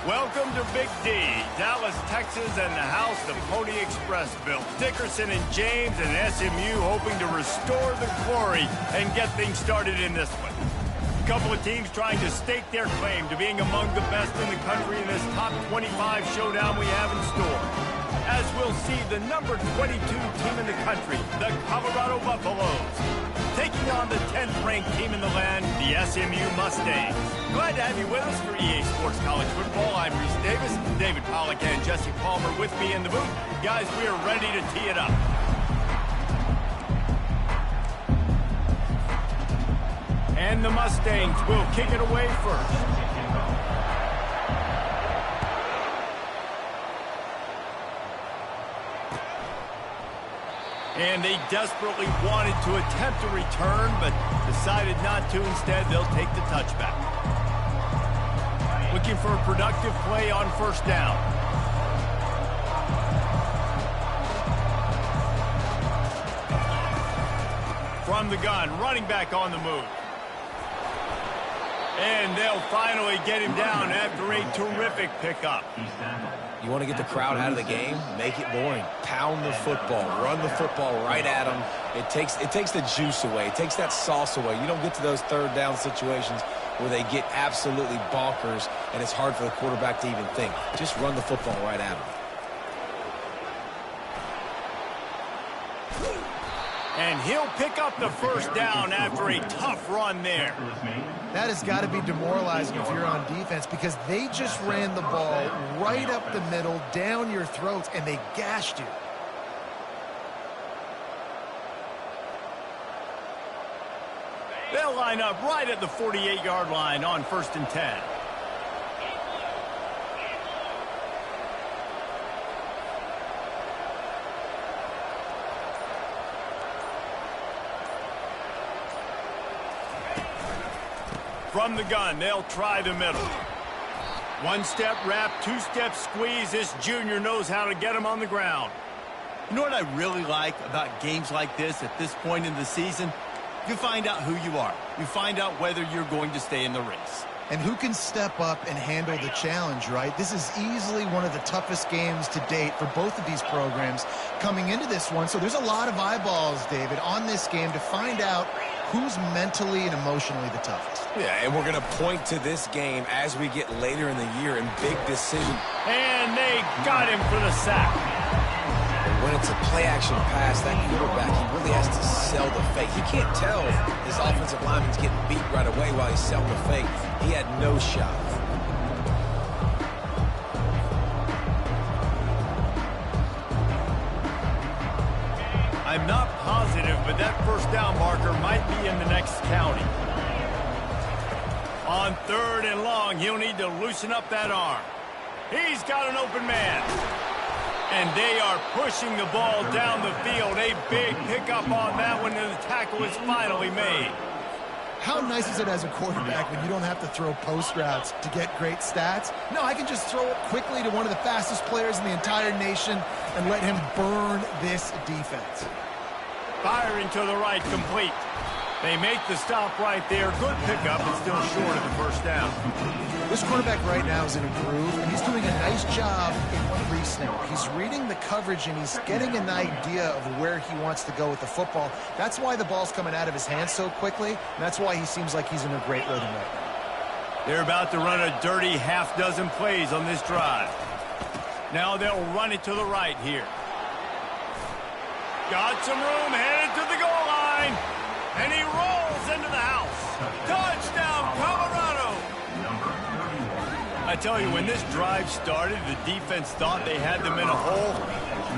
Welcome to Big D, Dallas, Texas, and the house the Pony Express built. Dickerson and James and SMU hoping to restore the glory and get things started in this one. A couple of teams trying to stake their claim to being among the best in the country in this top 25 showdown we have in store. As we'll see, the number 22 team in the country, the Colorado Buffaloes, taking on the 10th-ranked team in the land, the SMU Mustangs. Glad to have you with us for EA Sports College Football. I'm Reese Davis, David Pollack and Jesse Palmer with me in the booth. Guys, we are ready to tee it up. And the Mustangs will kick it away first. And they desperately wanted to attempt a return, but decided not to. Instead, they'll take the touchback. Looking for a productive play on first down. From the gun, running back on the move. And they'll finally get him down after a terrific pickup. You want to get the crowd out of the game? Make it boring. Pound the football. Run the football right at them. It takes the juice away. It takes that sauce away. You don't get to those third down situations where they get absolutely bonkers and it's hard for the quarterback to even think. Just run the football right at them. And he'll pick up the first down after a tough run there. That has got to be demoralizing if you're on defense because they just ran the ball right up the middle, down your throats, and they gashed you. They'll line up right at the 48-yard line on 1st and 10. From the gun, they'll try the middle. One-step wrap, two-step squeeze. This junior knows how to get him on the ground. You know what I really like about games like this at this point in the season? You find out who you are. You find out whether you're going to stay in the race. And who can step up and handle the challenge, right? This is easily one of the toughest games to date for both of these programs coming into this one. So there's a lot of eyeballs, David, on this game to find out who's mentally and emotionally the toughest. Yeah, and we're going to point to this game as we get later in the year in big decisions. And they got him for the sack. When it's a play-action pass, that quarterback, he really has to sell the fake. He can't tell his offensive lineman's getting beat right away while he's selling the fake. He had no shot. I'm not positive, but that first down marker might be in the next county. On 3rd and long, he'll need to loosen up that arm. He's got an open man. And they are pushing the ball down the field. A big pickup on that one, and the tackle is finally made. How nice is it as a quarterback when you don't have to throw post routes to get great stats? No, I can just throw it quickly to one of the fastest players in the entire nation and let him burn this defense. Firing to the right, complete. They make the stop right there. Good pickup, but still short of the first down. This quarterback right now is in a groove, and he's doing a nice job in pre-snap. He's reading the coverage, and he's getting an idea of where he wants to go with the football. That's why the ball's coming out of his hands so quickly, and that's why he seems like he's in a great rhythm right now. They're about to run a dirty half-dozen plays on this drive. Now they'll run it to the right here. Got some room, headed to the goal line. And he rolls into the house. Touchdown, Colorado! I tell you, when this drive started, the defense thought they had them in a hole.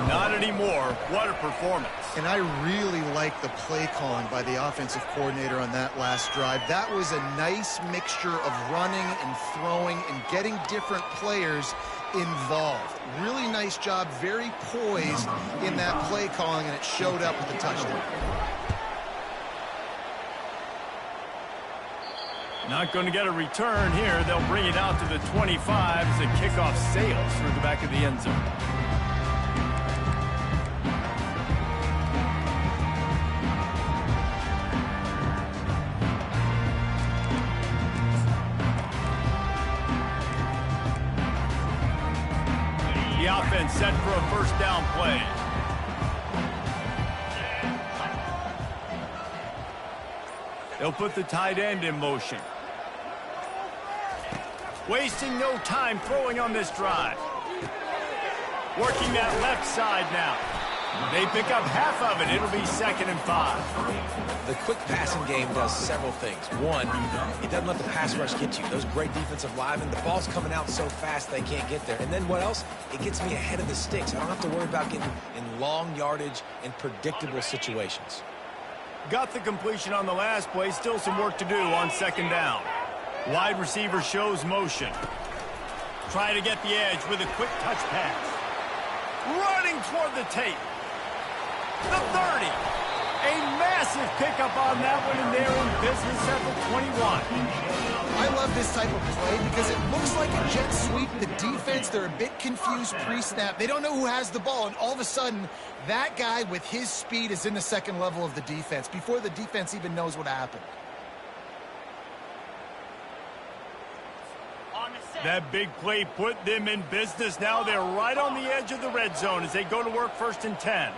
Not anymore. What a performance. And I really like the play calling by the offensive coordinator on that last drive. That was a nice mixture of running and throwing and getting different players involved. Really nice job, very poised in that play calling, and it showed up with the touchdown. Not going to get a return here. They'll bring it out to the 25 as the kickoff sails through the back of the end zone. offense set for a first down play. They'll put the tight end in motion. Wasting no time throwing on this drive. Working that left side now. They pick up half of it. It'll be 2nd and 5. The quick passing game does several things. One, it doesn't let the pass rush get you. Those great defensive linemen, the ball's coming out so fast they can't get there. And then what else? It gets me ahead of the sticks. I don't have to worry about getting in long yardage and predictable situations. Got the completion on the last play. Still some work to do on 2nd down. Wide receiver shows motion. Try to get the edge with a quick touch pass. Running toward the tape. The 30. A massive pickup on that one, and they're in business at the 21. I love this type of play because it looks like a jet sweep. The defense, they're a bit confused pre-snap. They don't know who has the ball, and all of a sudden, that guy with his speed is in the second level of the defense before the defense even knows what happened. That big play put them in business. Now they're right on the edge of the red zone as they go to work 1st and 10.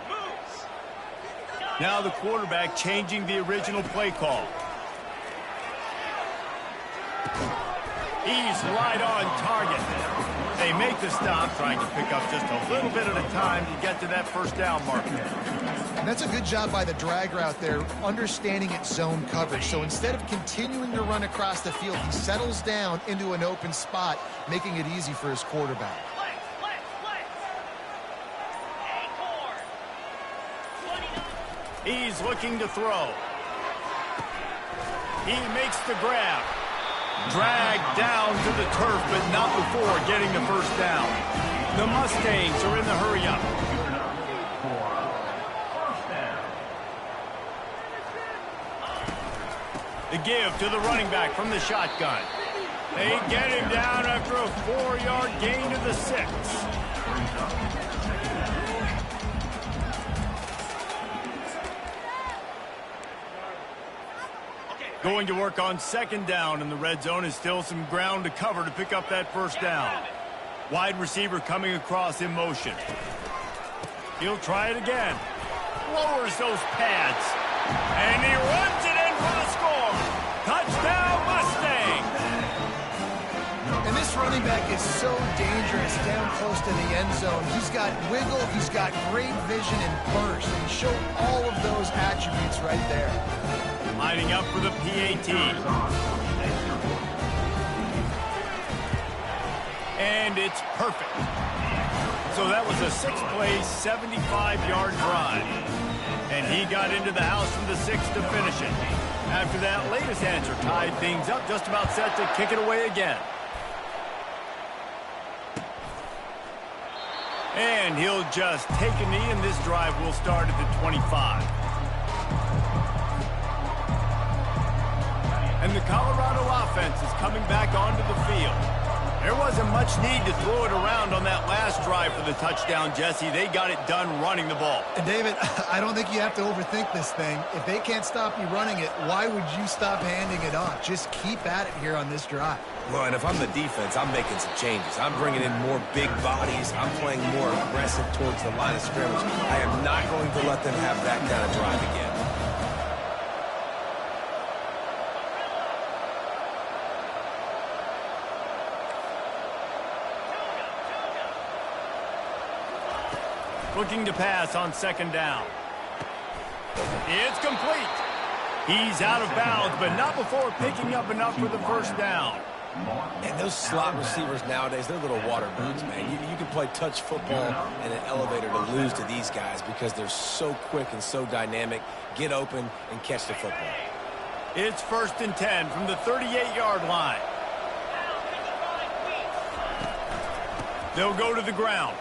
Now the quarterback changing the original play call. He's right on target. They make the stop, trying to pick up just a little bit at a time to get to that first down marker. That's a good job by the drag route there, understanding its zone coverage. So instead of continuing to run across the field, he settles down into an open spot, making it easy for his quarterback. He's looking to throw. He makes the grab. Dragged down to the turf, but not before getting the first down. The Mustangs are in the hurry-up. The give to the running back from the shotgun. They get him down after a 4-yard gain to the 6. Going to work on 2nd down in the red zone is still some ground to cover to pick up that first down. Wide receiver coming across in motion. He'll try it again. Lowers those pads. And he runs it in for the score. Touchdown, Mustang! And this running back is so dangerous down close to the end zone. He's got wiggle, he's got great vision and burst. And he showed all of those attributes right there. Lining up for the PAT. And it's perfect. So that was a 6-play, 75-yard drive. And he got into the house from the 6 to finish it. After that latest answer tied things up, just about set to kick it away again. And he'll just take a knee, and this drive will start at the 25. And the Colorado offense is coming back onto the field. There wasn't much need to throw it around on that last drive for the touchdown, Jesse. They got it done running the ball. And David, I don't think you have to overthink this thing. If they can't stop you running it, why would you stop handing it off? Just keep at it here on this drive. Well, and if I'm the defense, I'm making some changes. I'm bringing in more big bodies. I'm playing more aggressive towards the line of scrimmage. I am not going to let them have that kind of drive again. Looking to pass on 2nd down. It's complete. He's out of bounds, but not before picking up enough for the first down. And those slot receivers nowadays, they're little water birds, man. You can play touch football in an elevator to lose to these guys because they're so quick and so dynamic. Get open and catch the football. It's 1st and 10 from the 38-yard line. They'll go to the ground.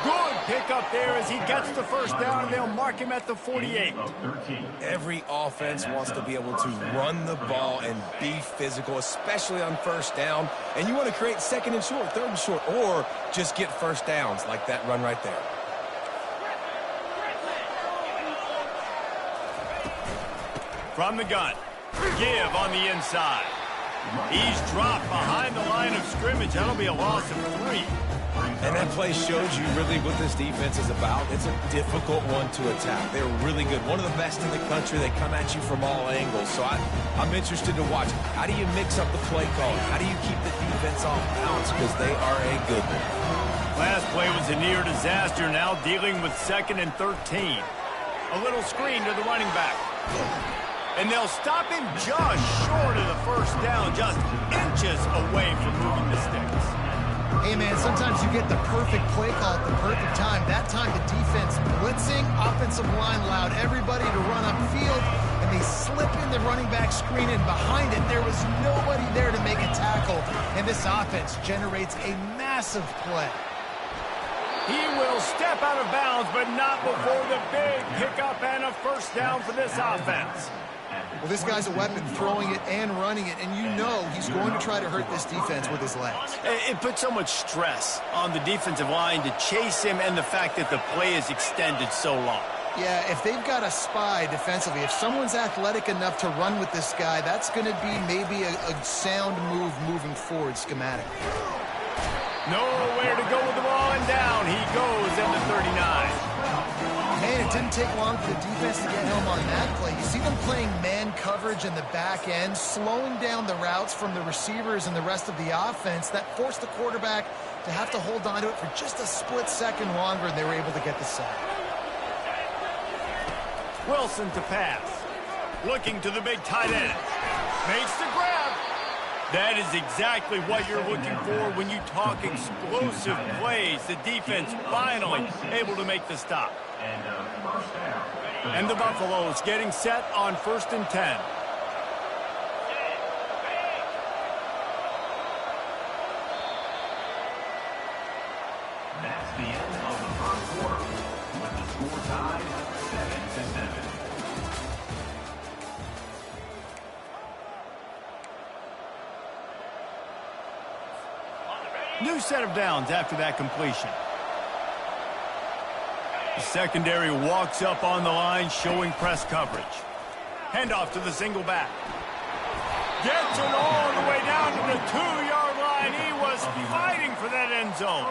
Good pick up there as he gets the first down, and they'll mark him at the 48. Every offense wants to be able to run the ball and be physical, especially on first down. And you want to create 2nd and short, 3rd and short, or just get first downs like that run right there. From the gun, give on the inside. He's dropped behind the line of scrimmage. That'll be a loss of 3. And that play shows you really what this defense is about. It's a difficult one to attack. They're really good. One of the best in the country. They come at you from all angles. So I'm interested to watch. How do you mix up the play call? How do you keep the defense off balance? Because they are a good one. Last play was a near disaster. Now dealing with 2nd and 13. A little screen to the running back. And they'll stop him just short of the first down, just inches away from moving the sticks. Hey, man, sometimes you get the perfect play call at the perfect time. That time, the defense blitzing, offensive line allowed everybody to run upfield, and they slip in the running back screen, and behind it, there was nobody there to make a tackle, and this offense generates a massive play. He will step out of bounds, but not before the big pickup and a first down for this offense. Well, this guy's a weapon, throwing it and running it, and you know he's going to try to hurt this defense with his legs. It puts so much stress on the defensive line to chase him, and the fact that the play is extended so long. Yeah, if they've got a spy defensively, if someone's athletic enough to run with this guy, that's going to be maybe a sound move moving forward schematically. Nowhere to go with the ball, and down he goes into 39. Man, it didn't take long for the defense to get home on that play. You see them playing man coverage in the back end, slowing down the routes from the receivers and the rest of the offense. That forced the quarterback to have to hold on to it for just a split second longer, and they were able to get the sack. Wilson to pass. Looking to the big tight end. Makes the grab. That is exactly what you're looking for when you talk explosive plays. The defense finally able to make the stop. And the Buffaloes getting set on 1st and 10. That's the end of the first quarter, with the score tied 7-7. New set of downs after that completion. The secondary walks up on the line, showing press coverage. Handoff to the single back. Gets it all the way down to the 2-yard line. He was fighting for that end zone.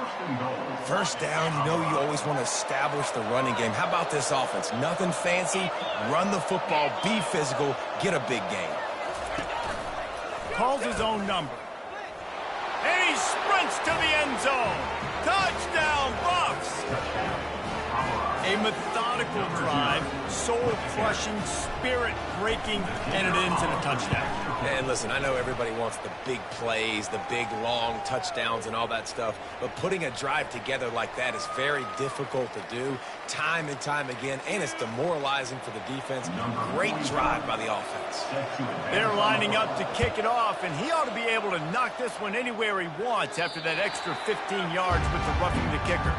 First down, you know you always want to establish the running game. How about this offense? Nothing fancy. Run the football, be physical, get a big gain. Calls his own number. And he sprints to the end zone. Touchdown, Buffs! A methodical drive, soul-crushing, spirit-breaking, and it ends in a touchdown. And listen, I know everybody wants the big plays, the big, long touchdowns and all that stuff, but putting a drive together like that is very difficult to do time and time again, and it's demoralizing for the defense. Great drive by the offense. They're lining up to kick it off, and he ought to be able to knock this one anywhere he wants after that extra 15 yards with the roughing the kicker.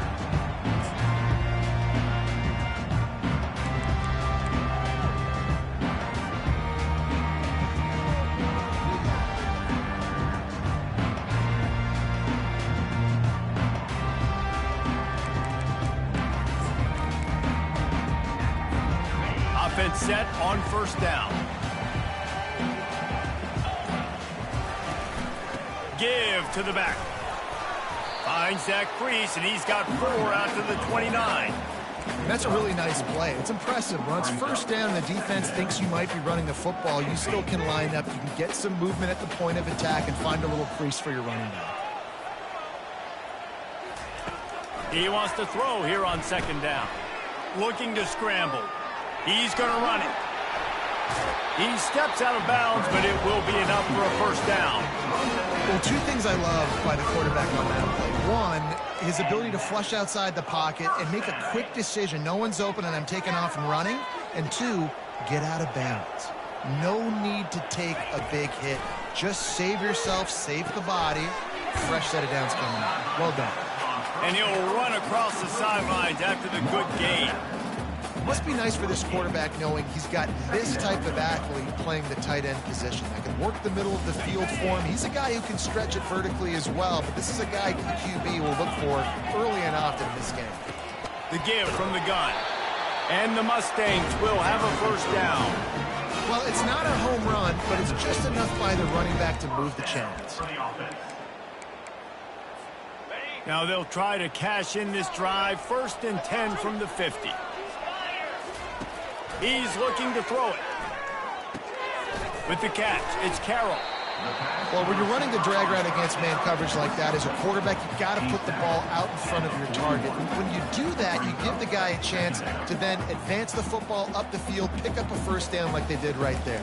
Offense set on 1st down. Give to the back. Finds that crease, and he's got 4 out to the 29. That's a really nice play. It's impressive. When it's 1st down, the defense thinks you might be running the football. You still can line up. You can get some movement at the point of attack and find a little crease for your running back. He wants to throw here on 2nd down. Looking to scramble. He's going to run it. He steps out of bounds, but it will be enough for a 1st down. Well, 2 things I love by the quarterback on that play. 1, his ability to flush outside the pocket and make a quick decision. No one's open and I'm taking off and running. And 2, get out of bounds. No need to take a big hit. Just save yourself, save the body. Fresh set of downs coming up. Well done. And he'll run across the sidelines after the good gain. Must be nice for this quarterback knowing he's got this type of athlete playing the tight end position that can work the middle of the field for him. He's a guy who can stretch it vertically as well, but this is a guy the QB will look for early and often in this game. The give from the gun. And the Mustangs will have a 1st down. Well, it's not a home run, but it's just enough by the running back to move the chains. Now they'll try to cash in this drive. 1st and 10 from the 50. He's looking to throw it. With the catch, it's Carroll. Well, when you're running the drag route against man coverage like that, as a quarterback, you've got to put the ball out in front of your target. When you do that, you give the guy a chance to then advance the football up the field, pick up a first down like they did right there.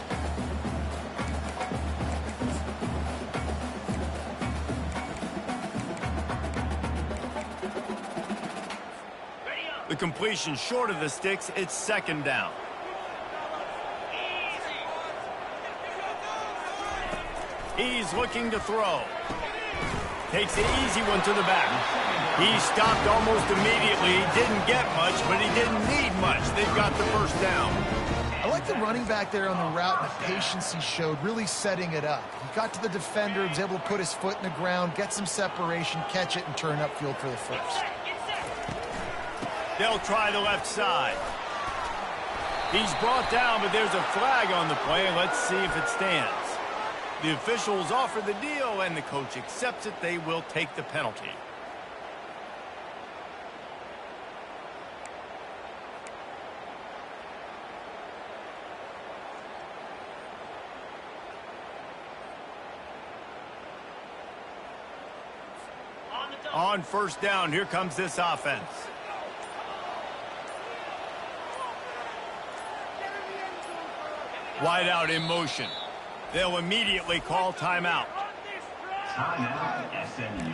The completion short of the sticks, it's 2nd down. He's looking to throw. Takes the easy one to the back. He stopped almost immediately. He didn't get much, but he didn't need much. They've got the first down. I like the running back there on the route and the patience he showed, really setting it up. He got to the defender, was able to put his foot in the ground, get some separation, catch it, and turn upfield for the first. They'll try the left side. He's brought down, but there's a flag on the play. Let's see if it stands. The officials offer the deal, and the coach accepts it. They will take the penalty. On 1st down, here comes this offense. Wide out in motion. They'll immediately call timeout. Timeout, SMU.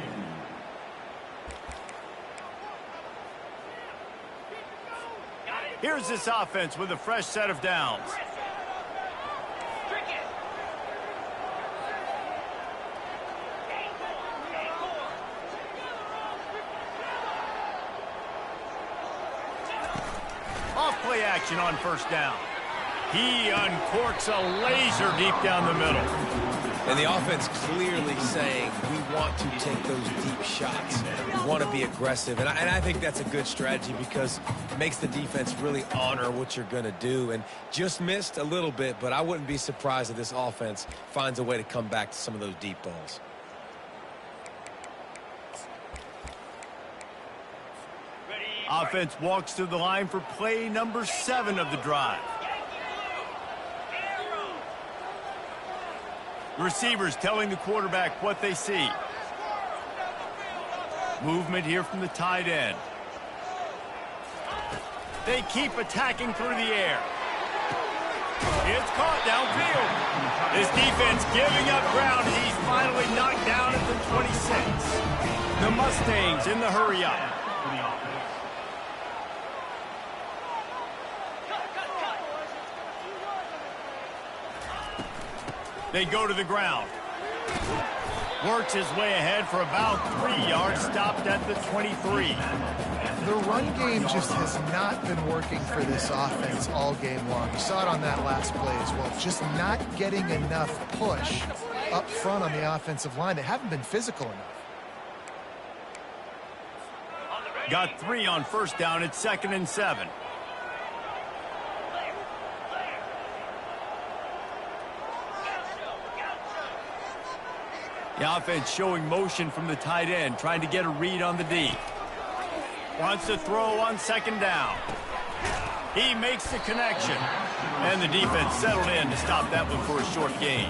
Here's this offense with a fresh set of downs. Off play action on 1st down. He uncorks a laser deep down the middle. And the offense clearly saying, we want to take those deep shots. We want to be aggressive. And I think that's a good strategy because it makes the defense really honor what you're going to do. And just missed a little bit, but I wouldn't be surprised if this offense finds a way to come back to some of those deep balls. Offense walks to the line for play number 7 of the drive. Receivers telling the quarterback what they see. Movement here from the tight end. They keep attacking through the air. It's caught downfield. This defense giving up ground. He's finally knocked down at the 26. The Mustangs in the hurry-up. They go to the ground. Works his way ahead for about 3 yards, stopped at the 23. The run game just has not been working for this offense all game long. You saw it on that last play as well. Just not getting enough push up front on the offensive line. They haven't been physical enough. Got 3 on 1st down. It's 2nd and 7. The offense showing motion from the tight end, trying to get a read on the D. Wants to throw on 2nd down. He makes the connection. And the defense settled in to stop that one for a short gain.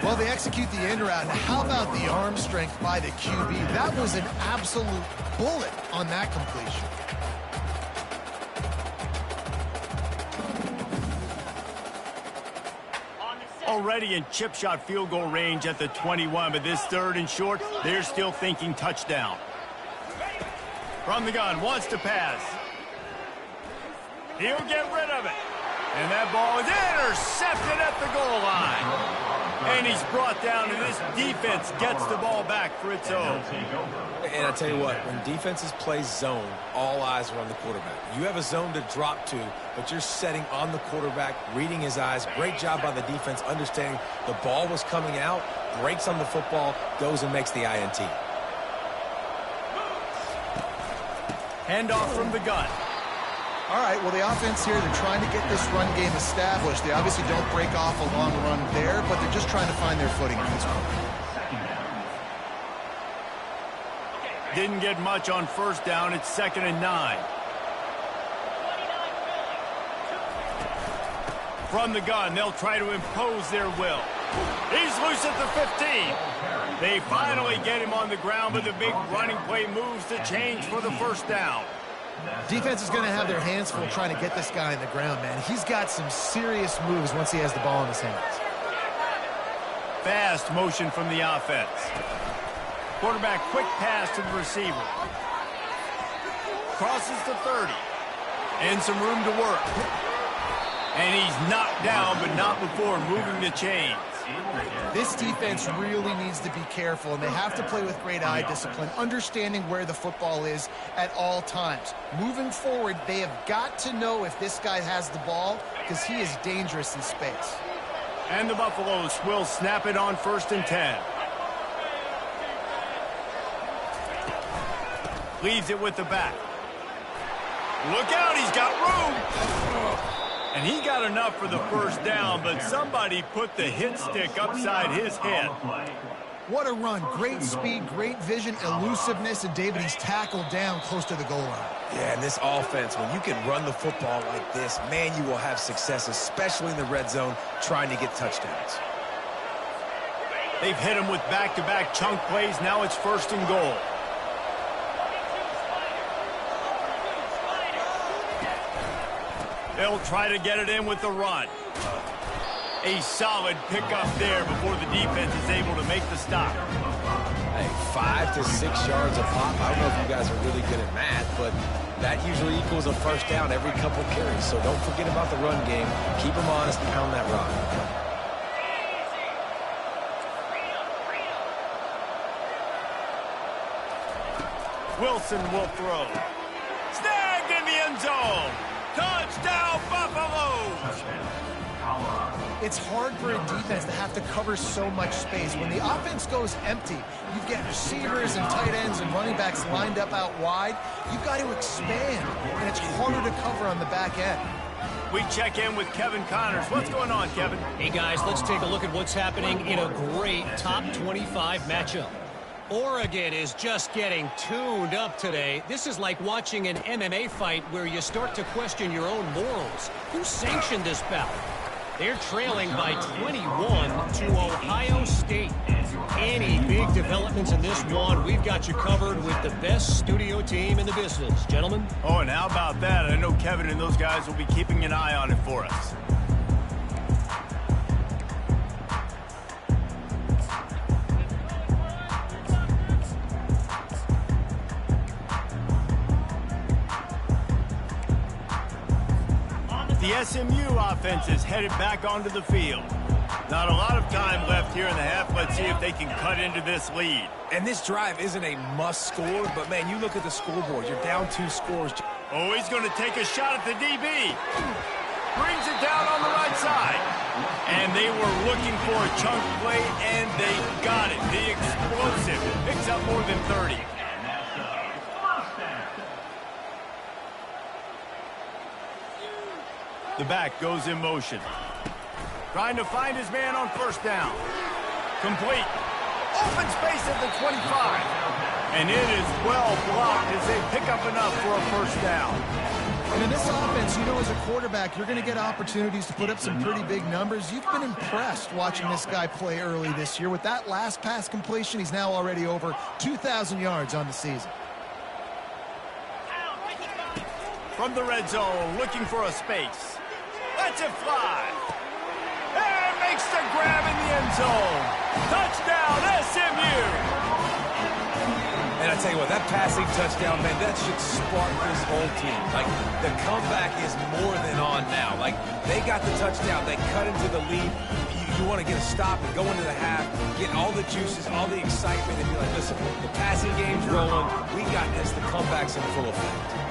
Well, they execute the in route. Now, how about the arm strength by the QB? That was an absolute bullet on that completion. Already in chip shot field goal range at the 21, but this 3rd and short, they're still thinking touchdown. From the gun, wants to pass. He'll get rid of it. And that ball is intercepted at the goal line. And he's brought down, and this defense gets the ball back for its own. And I tell you what, when defenses play zone, all eyes are on the quarterback. You have a zone to drop to, but you're setting on the quarterback, reading his eyes. Great job by the defense, understanding the ball was coming out, breaks on the football, goes and makes the INT. Handoff from the gun. All right, well, the offense here, they're trying to get this run game established. They obviously don't break off a long run there, but they're just trying to find their footing at this point. Didn't get much on first down. It's 2nd and 9. From the gun, they'll try to impose their will. He's loose at the 15. They finally get him on the ground, but the big running play moves the change for the first down. Defense is going to have their hands full trying to get this guy in the ground, man. He's got some serious moves once he has the ball in his hands. Fast motion from the offense. Quarterback quick pass to the receiver. Crosses the 30. And some room to work. And he's knocked down, but not before moving the chains. This defense really needs to be careful, and they have to play with great eye discipline, understanding where the football is at all times. Moving forward, they have got to know if this guy has the ball, because he is dangerous in space. And the Buffaloes will snap it on 1st and 10. Leaves it with the back. Look out, he's got room. And he got enough for the first down, but somebody put the hit stick upside his head. What a run. Great speed, great vision, elusiveness, and David, he's tackled down close to the goal line. Yeah, and this offense, when you can run the football like this, man, you will have success, especially in the red zone, trying to get touchdowns. They've hit him with back-to-back chunk plays. Now it's 1st and goal. They'll try to get it in with the run. A solid pickup there before the defense is able to make the stop. Hey, 5 to 6 yards a pop. I don't know if you guys are really good at math, but that usually equals a first down every couple carries. So don't forget about the run game. Keep them honest, pound that rock. Wilson will throw. Snagged in the end zone. Touchdown, Buffaloes! It's hard for a defense to have to cover so much space. When the offense goes empty, you've got receivers and tight ends and running backs lined up out wide. You've got to expand, and it's harder to cover on the back end. We check in with Kevin Connors. What's going on, Kevin? Hey, guys, let's take a look at what's happening in a great top 25 matchup. Oregon is just getting tuned up today. This is like watching an MMA fight where you start to question your own morals. Who sanctioned this bout? They're trailing by 21 to Ohio State. Any big developments in this one, we've got you covered with the best studio team in the business. Gentlemen? Oh, and how about that? I know Kevin and those guys will be keeping an eye on it for us. The SMU offense is headed back onto the field. Not a lot of time left here in the half. Let's see if they can cut into this lead. And this drive isn't a must score, but, man, you look at the scoreboard. You're down 2 scores. Oh, he's going to take a shot at the DB. Brings it down on the right side. And they were looking for a chunk play, and they got it. The explosive picks up more than 30. The back goes in motion. Trying to find his man on first down. Complete. Open space at the 25. And it is well blocked as they pick up enough for a first down. And in this offense, you know, as a quarterback, you're going to get opportunities to put up some pretty big numbers. You've been impressed watching this guy play early this year. With that last pass completion, he's now already over 2,000 yards on the season. From the red zone, looking for a space. Lets it fly. And makes the grab in the end zone. Touchdown, SMU. And I tell you what, that passing touchdown, man, that should spark this whole team. Like, the comeback is more than on now. Like, they got the touchdown. They cut into the lead. You want to get a stop and go into the half, get all the juices, all the excitement, and be like, listen, the passing game's rolling. We got this. The comeback's in full effect.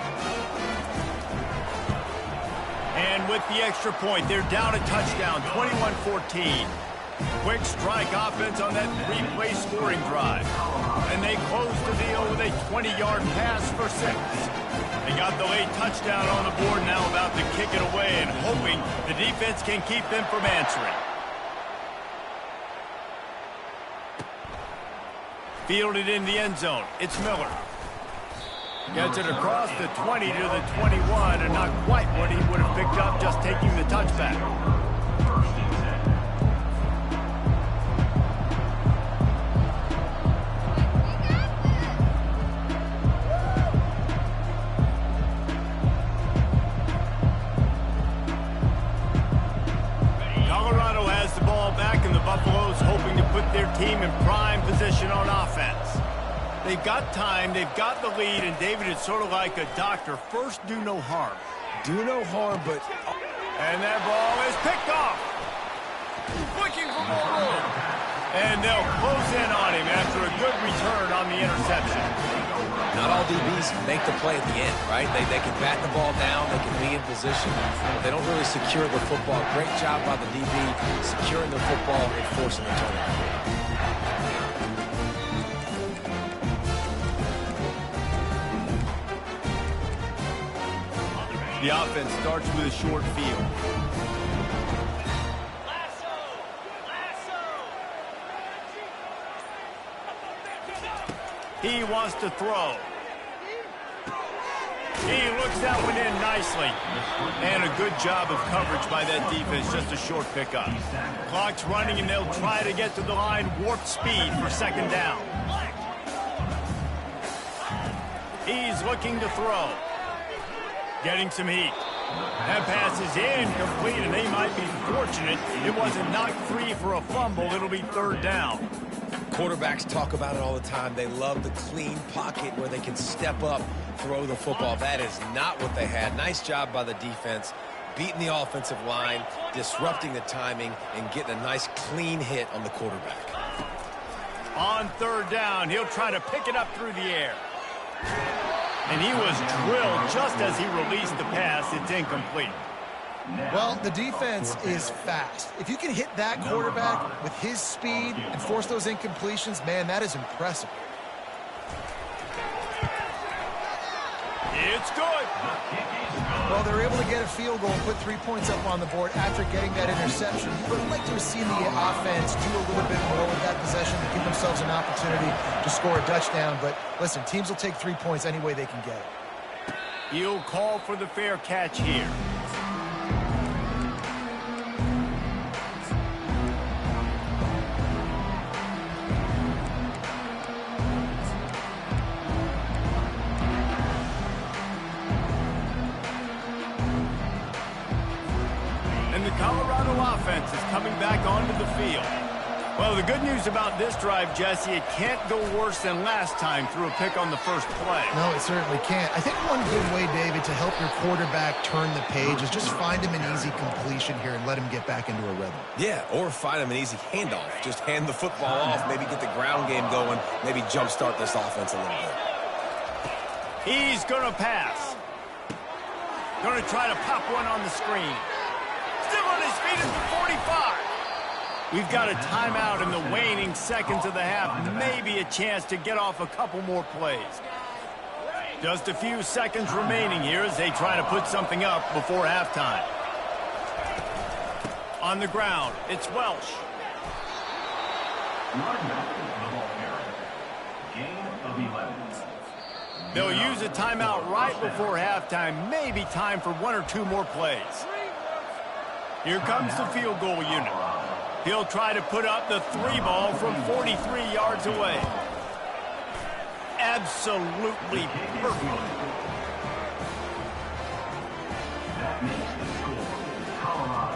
And with the extra point, they're down a touchdown, 21-14. Quick strike offense on that 3-play scoring drive. And they close the deal with a 20-yard pass for 6. They got the late touchdown on the board, now about to kick it away and hoping the defense can keep them from answering. Fielded in the end zone. It's Miller. Gets it across the 20 to the 21, and not quite what he would have picked up just taking the touchback. Colorado has the ball back, and the Buffaloes hoping to put their team in prime position on offense. They've got time, they've got the lead, and David, it's sort of like a doctor. First, do no harm. Do no harm, but... And that ball is picked off. Looking for more room. And they'll close in on him after a good return on the interception. Not all DBs make the play at the end, right? They can bat the ball down, they can be in position, but they don't really secure the football. Great job by the DB securing the football and forcing the turnover. The offense starts with a short field. He wants to throw. He looks that one in nicely. And a good job of coverage by that defense, just a short pickup. Clock's running, and they'll try to get to the line, warp speed for second down. He's looking to throw. Getting some heat. That pass is incomplete, and they might be fortunate it wasn't knocked free for a fumble. It'll be third down. Quarterbacks talk about it all the time. They love the clean pocket where they can step up, throw the football. That is not what they had. Nice job by the defense, beating the offensive line, disrupting the timing, and getting a nice clean hit on the quarterback. On third down, he'll try to pick it up through the air. And he was drilled just as he released the pass. It's incomplete. Well, the defense is fast. If you can hit that quarterback with his speed and force those incompletions, man, that is impressive. It's good. Well, they're able to get a field goal and put 3 points up on the board after getting that interception. You would like to have seen the offense do a little bit more with that possession to give themselves an opportunity to score a touchdown. But listen, teams will take 3 points any way they can get it. He'll call for the fair catch here. And the Colorado offense is coming back onto the field. Well, the good news about this drive, Jesse, it can't go worse than last time through a pick on the first play. No, it certainly can't. I think one good way, David, to help your quarterback turn the page is just find him an easy completion here and let him get back into a rhythm. Yeah, or find him an easy handoff. Just hand the football off, maybe get the ground game going, maybe jumpstart this offense a little bit. He's going to pass. Going to try to pop one on the screen. Still on his feet at the 45. We've got a timeout in the waning seconds of the half. Maybe a chance to get off a couple more plays. Just a few seconds remaining here as they try to put something up before halftime. On the ground, it's Welsh. They'll use a timeout right before halftime. Maybe time for one or two more plays. Here comes the field goal unit. He'll try to put up the 3 ball from 43 yards away. Absolutely perfect.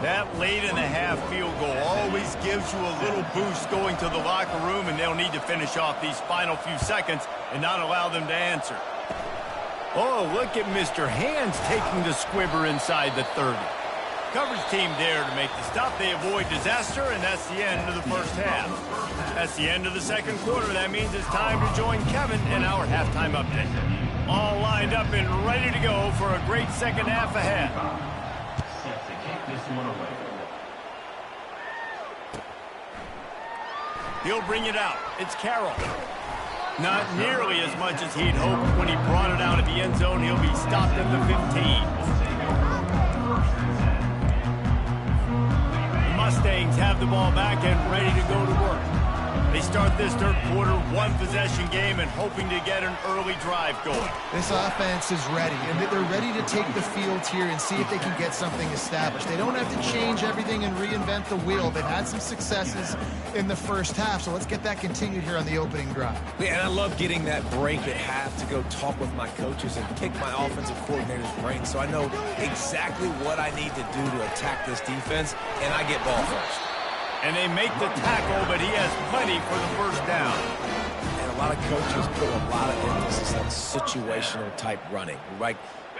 That late in the half field goal always gives you a little boost going to the locker room, and they'll need to finish off these final few seconds and not allow them to answer. Oh, look at Mr. Hands taking the squibber inside the 30. Coverage team there to make the stop. They avoid disaster, and that's the end of the first half. That's the end of the second quarter. That means it's time to join Kevin in our halftime update. All lined up and ready to go for a great second half ahead. Set to kick this one away. He'll bring it out. It's Carroll. Not nearly as much as he'd hoped when he brought it out of the end zone. He'll be stopped at the 15. Mustangs have the ball back and ready to go to work. They start this third quarter, one-possession game, and hoping to get an early drive going. This offense is ready, and they're ready to take the field here and see if they can get something established. They don't have to change everything and reinvent the wheel. They've had some successes in the first half, so let's get that continued here on the opening drive. Yeah, and I love getting that break at half to go talk with my coaches and pick my offensive coordinator's brain so I know exactly what I need to do to attack this defense, and I get ball first. And they make the tackle, but he has plenty for the first down. And a lot of coaches put a lot of emphasis on situational type running, right?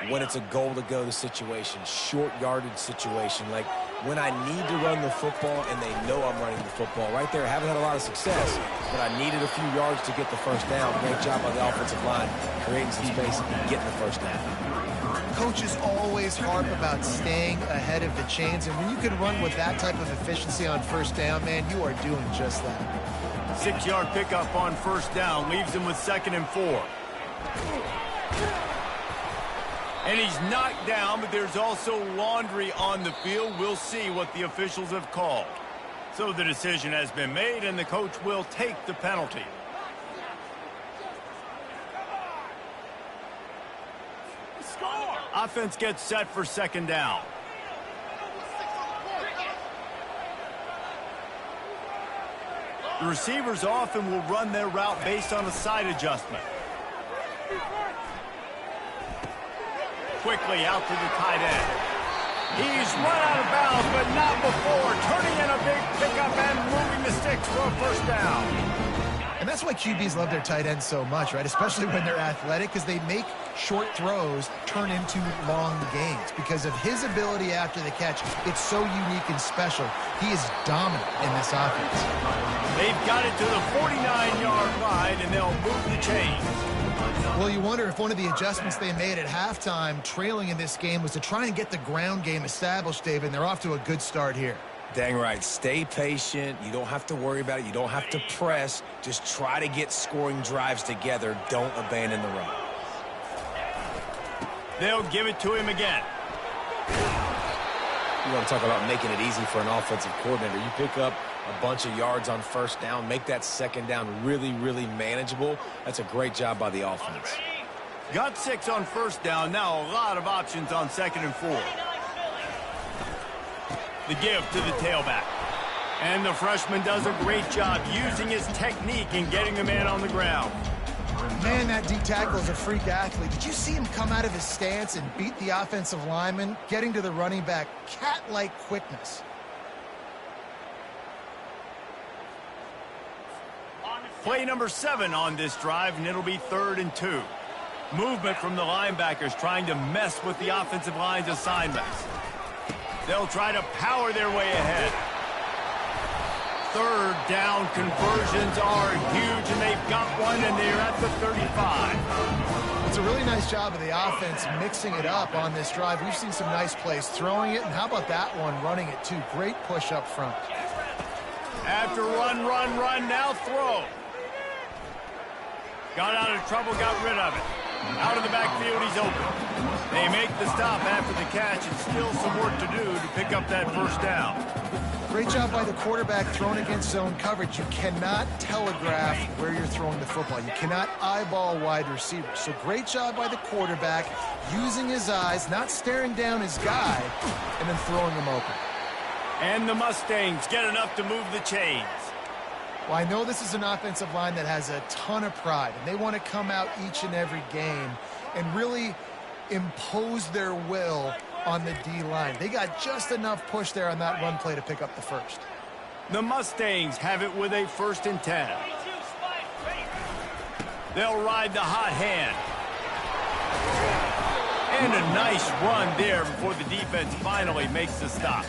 When it's a goal to go to situation, short yardage situation, like when I need to run the football and they know I'm running the football. Right there, I haven't had a lot of success, but I needed a few yards to get the first down. Great job by the offensive line, creating some space and getting the first down. Coaches always harp about staying ahead of the chains, and when you can run with that type of efficiency on first down, man, you are doing just that. 6-yard pickup on first down leaves him with 2nd and 4. And he's knocked down, but there's also laundry on the field. We'll see what the officials have called. So the decision has been made, and the coach will take the penalty. Offense gets set for 2nd down. The receivers often will run their route based on a side adjustment. Quickly out to the tight end. He's run out of bounds, but not before. Turning in a big pickup and moving the sticks for a first down. And that's why QBs love their tight ends so much, right? Especially when they're athletic, because they make short throws turn into long gains. Because of his ability after the catch, it's so unique and special. He is dominant in this offense. They've got it to the 49-yard line, and they'll move the chains. Well, you wonder if one of the adjustments they made at halftime, trailing in this game, was to try and get the ground game established, David, and they're off to a good start here. Dang right. Stay patient. You don't have to worry about it. You don't have to press. Just try to get scoring drives together. Don't abandon the run. They'll give it to him again. You want to talk about making it easy for an offensive coordinator. You pick up a bunch of yards on first down, make that 2nd down really, really manageable. That's a great job by the offense. Got 6 on first down. Now a lot of options on 2nd and 4. The give to the tailback. And the freshman does a great job using his technique and getting the man on the ground. Man, that D tackle is a freak athlete. Did you see him come out of his stance and beat the offensive lineman, getting to the running back? Cat-like quickness. Play number 7 on this drive, and it'll be 3rd and 2. Movement from the linebackers trying to mess with the offensive line's assignments. They'll try to power their way ahead. 3rd down conversions are huge, and they've got one, and they're at the 35. It's a really nice job of the offense mixing it up on this drive. We've seen some nice plays throwing it, and how about that one running it too? Great push up front. After run, now throw. Got out of trouble, got rid of it. Out of the backfield, he's open. They make the stop after the catch, and still some work to do to pick up that first down. Great job by the quarterback throwing against zone coverage. You cannot telegraph where you're throwing the football. You cannot eyeball wide receivers. So great job by the quarterback using his eyes, not staring down his guy, and then throwing him open. And the Mustangs get enough to move the chains. Well, I know this is an offensive line that has a ton of pride, and they want to come out each and every game and really impose their will on the D-line. They got just enough push there on that run play to pick up the first. The Mustangs have it with a 1st and 10. They'll ride the hot hand. And a nice run there before the defense finally makes the stop.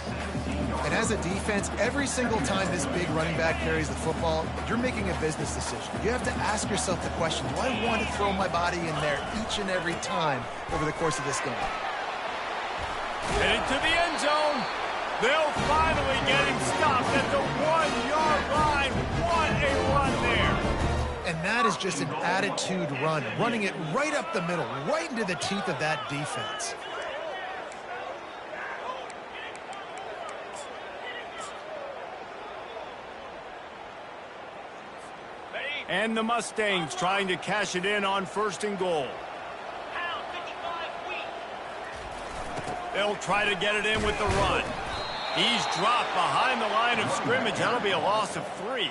And as a defense, every single time this big running back carries the football, you're making a business decision. You have to ask yourself the question, do I want to throw my body in there each and every time over the course of this game? Headed to the end zone. They'll finally get him stopped at the 1-yard line. What a run there. And that is just an attitude run, running it right up the middle, right into the teeth of that defense. And the Mustangs trying to cash it in on 1st and goal. They'll try to get it in with the run. He's dropped behind the line of scrimmage. That'll be a loss of 3.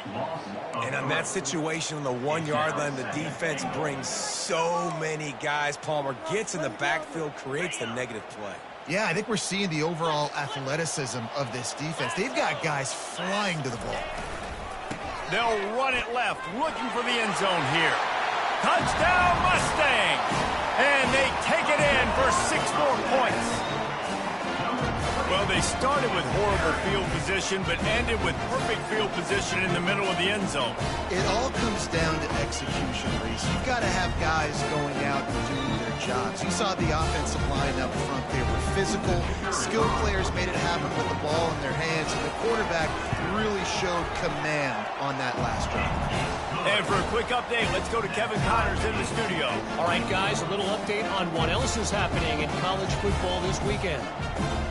And on that situation on the 1-yard line, the defense brings so many guys. Palmer gets in the backfield, creates the negative play. Yeah, I think we're seeing the overall athleticism of this defense. They've got guys flying to the ball. They'll run it left, looking for the end zone here. Touchdown, Mustangs! And they take it in for 6 more points. Well, they started with horrible field position, but ended with perfect field position in the middle of the end zone. It all comes down to execution, Reese. You've got to have guys going out and doing their jobs. You saw the offensive line up front. They were physical. Skilled players made it happen with the ball in their hands, and the quarterback really showed command on that last drive. And for a quick update, let's go to Kevin Connors in the studio. All right, guys, a little update on what else is happening in college football this weekend.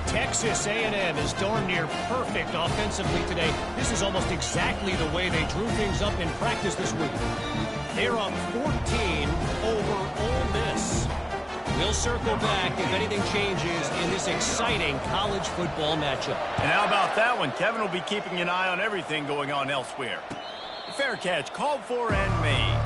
Texas A&M is darn near perfect offensively today. This is almost exactly the way they drew things up in practice this week. They're up 14 over Ole Miss. We'll circle back if anything changes in this exciting college football matchup. And how about that one? Kevin will be keeping an eye on everything going on elsewhere. Fair catch, called for and made.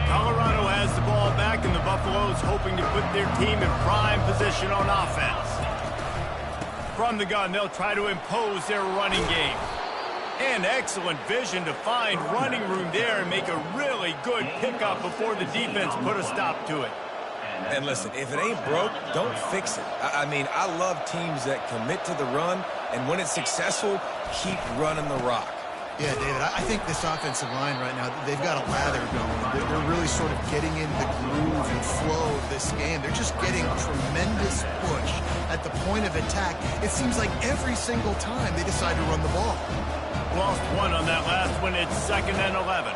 Colorado has the ball back, and the Buffaloes hoping to put their team in prime position on offense. From the gun, they'll try to impose their running game. And excellent vision to find running room there and make a really good pickup before the defense put a stop to it. And listen, if it ain't broke, don't fix it. I mean, I love teams that commit to the run, and when it's successful, keep running the rock. Yeah, David, I think this offensive line right now, they've got a lather going. They're really sort of getting in the groove and flow of this game. They're just getting tremendous push at the point of attack. It seems like every single time they decide to run the ball. Lost 1 on that last one. It's 2nd and 11.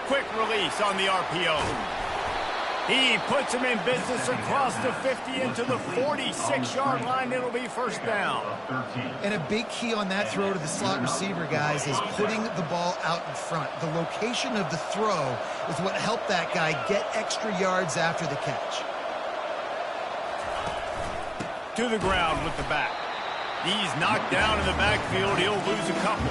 Quick release on the RPO. He puts him in business across the 50 into the 46-yard line. It'll be 1st down. And a big key on that throw to the slot receiver, guys, is putting the ball out in front. The location of the throw is what helped that guy get extra yards after the catch. To the ground with the back. He's knocked down in the backfield. He'll lose a couple.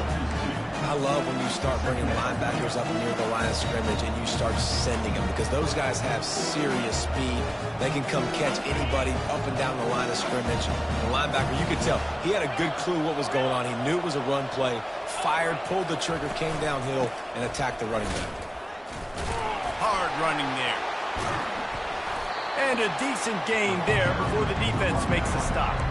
I love when you start bringing linebackers up near the line of scrimmage and you start sending them, because those guys have serious speed. They can come catch anybody up and down the line of scrimmage. The linebacker, you could tell, he had a good clue what was going on. He knew it was a run play, fired, pulled the trigger, came downhill, and attacked the running back. Hard running there. And a decent gain there before the defense makes a stop.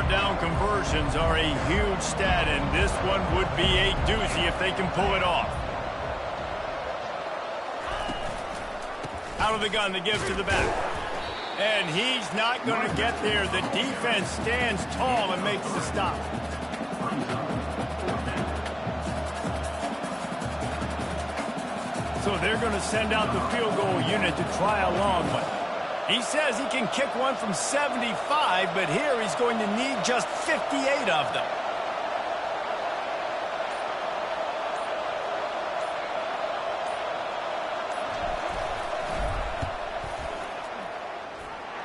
Down conversions are a huge stat, and this one would be a doozy if they can pull it off. Out of the gun to give to the back. And he's not going to get there. The defense stands tall and makes the stop. So they're going to send out the field goal unit to try a long one. He says he can kick one from 75, but here he's going to need just 58 of them.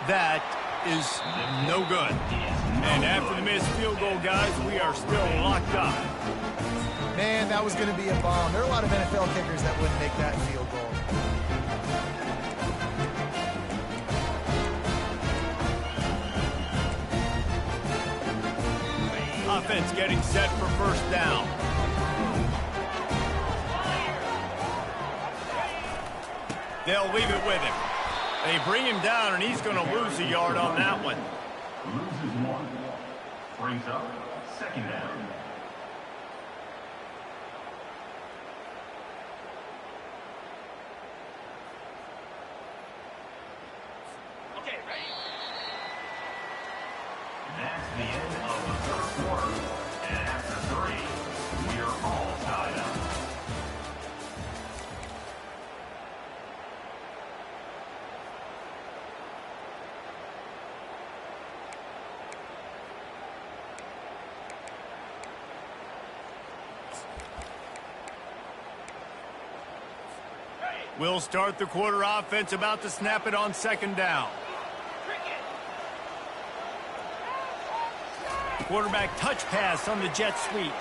That is no good. And after the missed field goal, guys, we are still locked up. Man, that was going to be a bomb. There are a lot of NFL kickers that wouldn't make that field goal. Offense getting set for 1st down. They'll leave it with him. They bring him down, and he's going to lose a yard on that one. Loses 1. Brings up 2nd down. We'll start the quarter offense, about to snap it on second down. Quarterback touch pass on the jet sweep.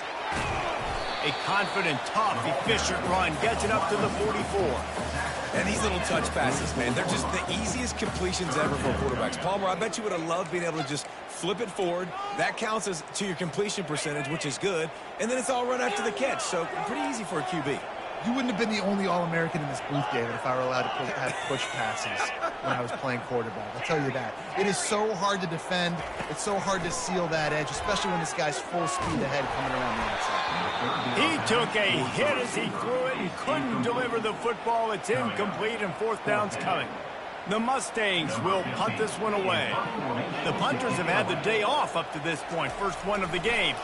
A confident, tough, efficient run gets it up to the 44. And these little touch passes, man, they're just the easiest completions ever for quarterbacks. Palmer, I bet you would have loved being able to just flip it forward. That counts as to your completion percentage, which is good. And then it's all run after the catch, so pretty easy for a QB. You wouldn't have been the only All-American in this booth, David, if I were allowed to have push passes when I was playing quarterback. I'll tell you that. It is so hard to defend. It's so hard to seal that edge, especially when this guy's full speed ahead coming around the outside. He took a hit as he threw it and couldn't deliver the football. It's incomplete and fourth down's coming. The Mustangs will punt this one away. The punters have had the day off up to this point. First one of the game.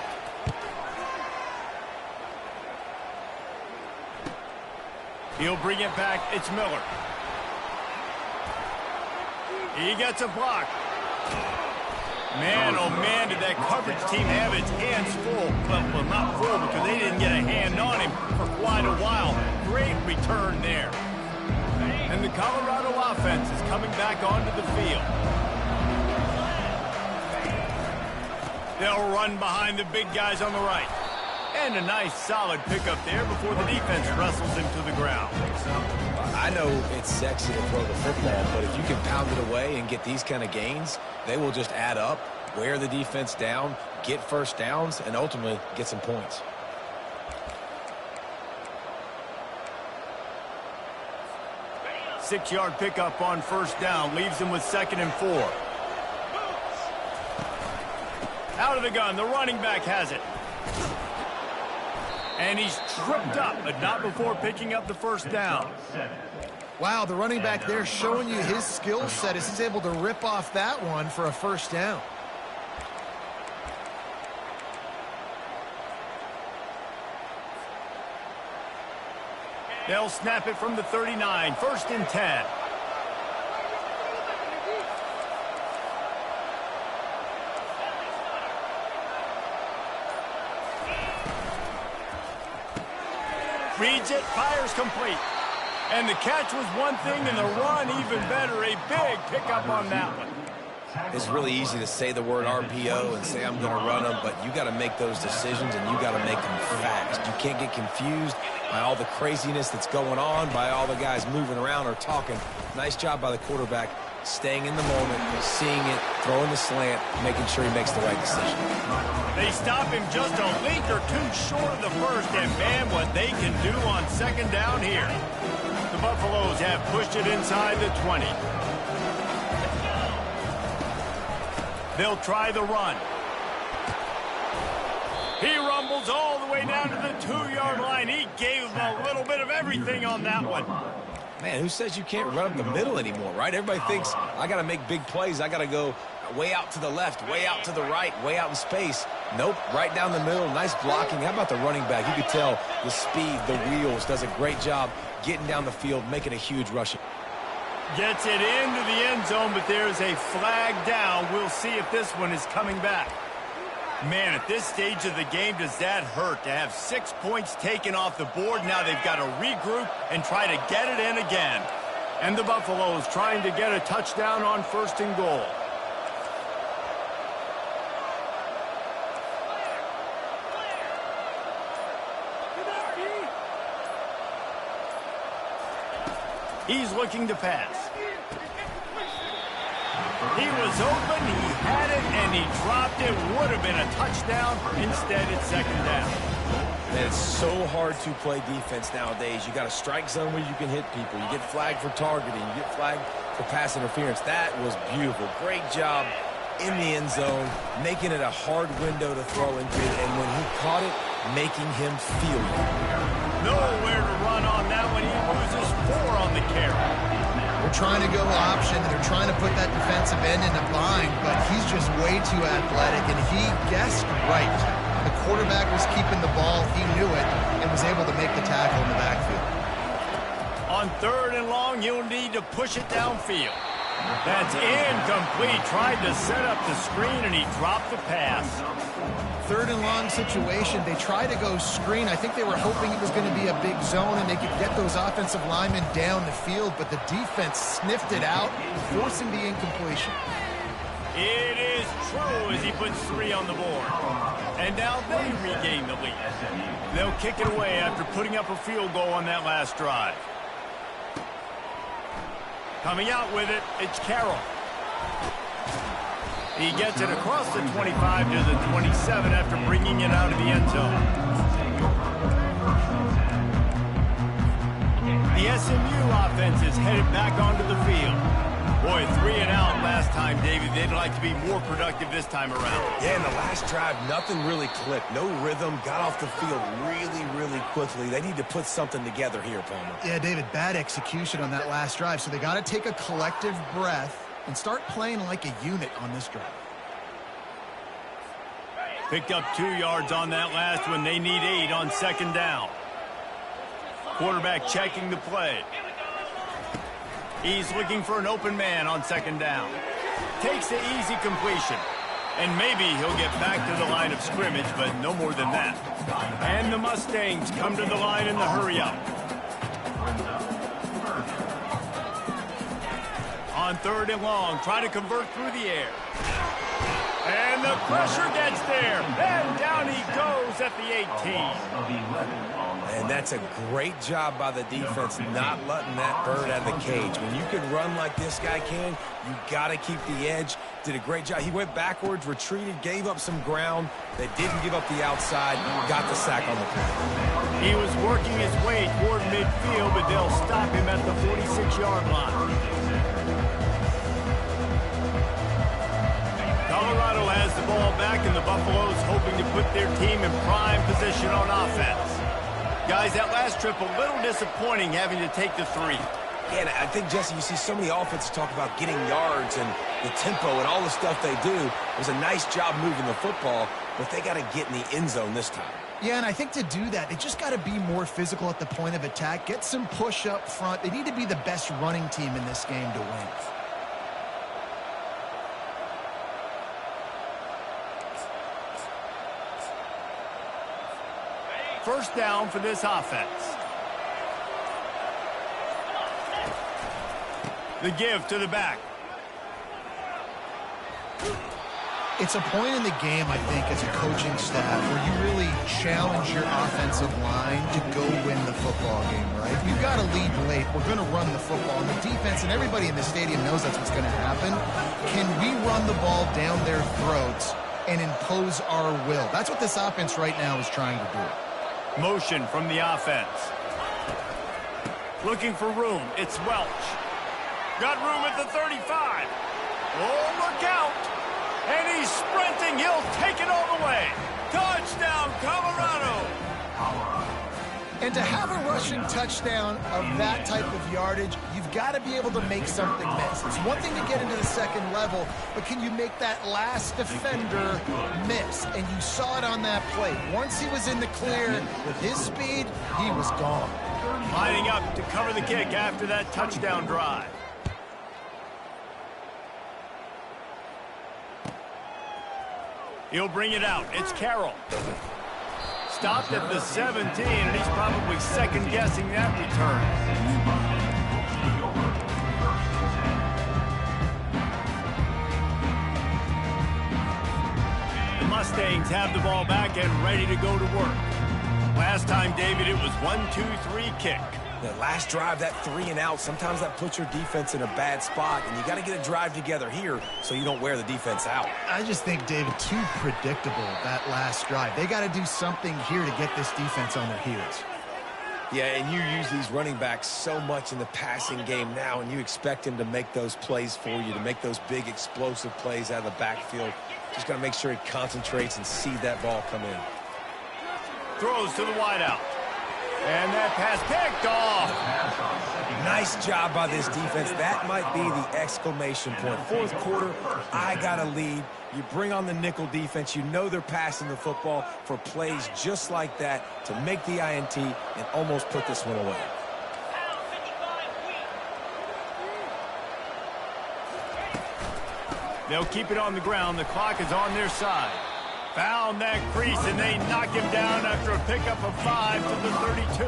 He'll bring it back. It's Miller. He gets a block. Man, oh man, did that coverage team have its hands full. Well, not full because they didn't get a hand on him for quite a while. Great return there. And the Colorado offense is coming back onto the field. They'll run behind the big guys on the right. And a nice solid pickup there before the defense wrestles him to the ground. I know it's sexy to throw the football, but if you can pound it away and get these kind of gains, they will just add up, wear the defense down, get first downs, and ultimately get some points. Six-yard pickup on first down leaves him with 2nd and 4. Out of the gun, the running back has it. And he's tripped up, but not before picking up the first down. Wow, the running back there showing you his skill set as he's able to rip off that one for a first down. They'll snap it from the 39, 1st and 10. Reads it, fires complete. And the catch was one thing, and the run even better. A big pickup on that one. It's really easy to say the word RPO and say I'm going to run them, but you got to make those decisions, and you got to make them fast. You can't get confused by all the craziness that's going on, by all the guys moving around or talking. Nice job by the quarterback, staying in the moment, seeing it, throwing the slant, making sure he makes the right decision. They stop him just a link or two short of the first, and man, what they can do on second down here. The Buffaloes have pushed it inside the 20. They'll try the run. He rumbles all the way down to the 2-yard line. He gave them a little bit of everything on that one. Man, who says you can't run up the middle anymore, right? Everybody thinks, I got to make big plays. I got to go way out to the left, way out to the right, way out in space. Nope, right down the middle, nice blocking. How about the running back? You could tell the speed, the wheels, does a great job getting down the field, making a huge rush. Gets it into the end zone, but there's a flag down. We'll see if this one is coming back. Man, at this stage of the game, does that hurt to have 6 points taken off the board? Now they've got to regroup and try to get it in again. And the Buffaloes trying to get a touchdown on 1st and goal. He's looking to pass. He was open, he had it, and he dropped it. Would have been a touchdown. Instead, it's 2nd down. Man, it's so hard to play defense nowadays. You got a strike zone where you can hit people. You get flagged for targeting. You get flagged for pass interference. That was beautiful. Great job in the end zone, making it a hard window to throw into. And when he caught it, making him feel it. Nowhere to run on that one. He loses 4 on the carry. They're trying to go option, and they're trying to put that defensive end in a bind, but he's just way too athletic, and he guessed right. The quarterback was keeping the ball. He knew it and was able to make the tackle in the backfield. On 3rd and long, you'll need to push it downfield. That's incomplete. Tried to set up the screen, and he dropped the pass. 3rd and long situation. They tried to go screen. I think they were hoping it was going to be a big zone and they could get those offensive linemen down the field, but the defense sniffed it out, forcing the incompletion. It is true as he puts 3 on the board. And now they regain the lead. They'll kick it away after putting up a field goal on that last drive. Coming out with it, it's Carroll. He gets it across the 25 to the 27 after bringing it out of the end zone. The SMU offense is headed back onto the field. Boy, 3 and out last time, David. They'd like to be more productive this time around. Yeah, in the last drive, nothing really clicked. No rhythm, got off the field really, really quickly. They need to put something together here, Palmer. Yeah, David, bad execution on that last drive, so they got to take a collective breath and start playing like a unit on this drive. Picked up 2 yards on that last one. They need 8 on 2nd down. Quarterback checking the play. He's looking for an open man on 2nd down. Takes the easy completion. And maybe he'll get back to the line of scrimmage, but no more than that. And the Mustangs come to the line in the hurry-up. On 3rd and long, try to convert through the air. And the pressure gets there. And down he goes at the 18. And that's a great job by the defense not letting that bird out of the cage. When you can run like this guy can, you got to keep the edge. Did a great job. He went backwards, retreated, gave up some ground. They didn't give up the outside, got the sack on the play. He was working his way toward midfield, but they'll stop him at the 46-yard line. Colorado has the ball back, and the Buffaloes hoping to put their team in prime position on offense. Guys, that last trip a little disappointing having to take the 3. Yeah, and I think, Jesse, you see so many offenses talk about getting yards and the tempo and all the stuff they do. It was a nice job moving the football, but they got to get in the end zone this time. Yeah, and I think to do that, they just got to be more physical at the point of attack, get some push up front. They need to be the best running team in this game to win. First down for this offense. The give to the back. It's a point in the game, I think, as a coaching staff where you really challenge your offensive line to go win the football game, right? We've got to lead late. We're going to run the football. And the defense and everybody in the stadium knows that's what's going to happen. Can we run the ball down their throats and impose our will? That's what this offense right now is trying to do. Motion from the offense. Looking for room. It's Welch. Got room at the 35. Oh, look out. And he's sprinting. He'll take it all the way. Touchdown, Colorado. And to have a rushing touchdown of that type of yardage, you've got to be able to make something miss. It's one thing to get into the second level, but can you make that last defender miss? And you saw it on that play. Once he was in the clear with his speed, he was gone. Lining up to cover the kick after that touchdown drive. He'll bring it out. It's Carroll. Stopped at the 17, and he's probably second-guessing that return. The Mustangs have the ball back and ready to go to work. Last time, David, it was 1-2-3 kick. The last drive, that 3 and out, sometimes that puts your defense in a bad spot, and you got to get a drive together here so you don't wear the defense out. I just think, David, too predictable that last drive. They got to do something here to get this defense on their heels. Yeah, and you use these running backs so much in the passing game now, and you expect him to make those plays for you, to make those big explosive plays out of the backfield. Just got to make sure he concentrates and see that ball come in. Throws to the wideout. And that pass picked off. Nice job by this defense. That might be the exclamation point. Fourth quarter, I got a lead. You bring on the nickel defense. You know they're passing the football for plays just like that to make the INT and almost put this one away. They'll keep it on the ground. The clock is on their side. Found that crease, and they knock him down after a pickup of 5 to the 32.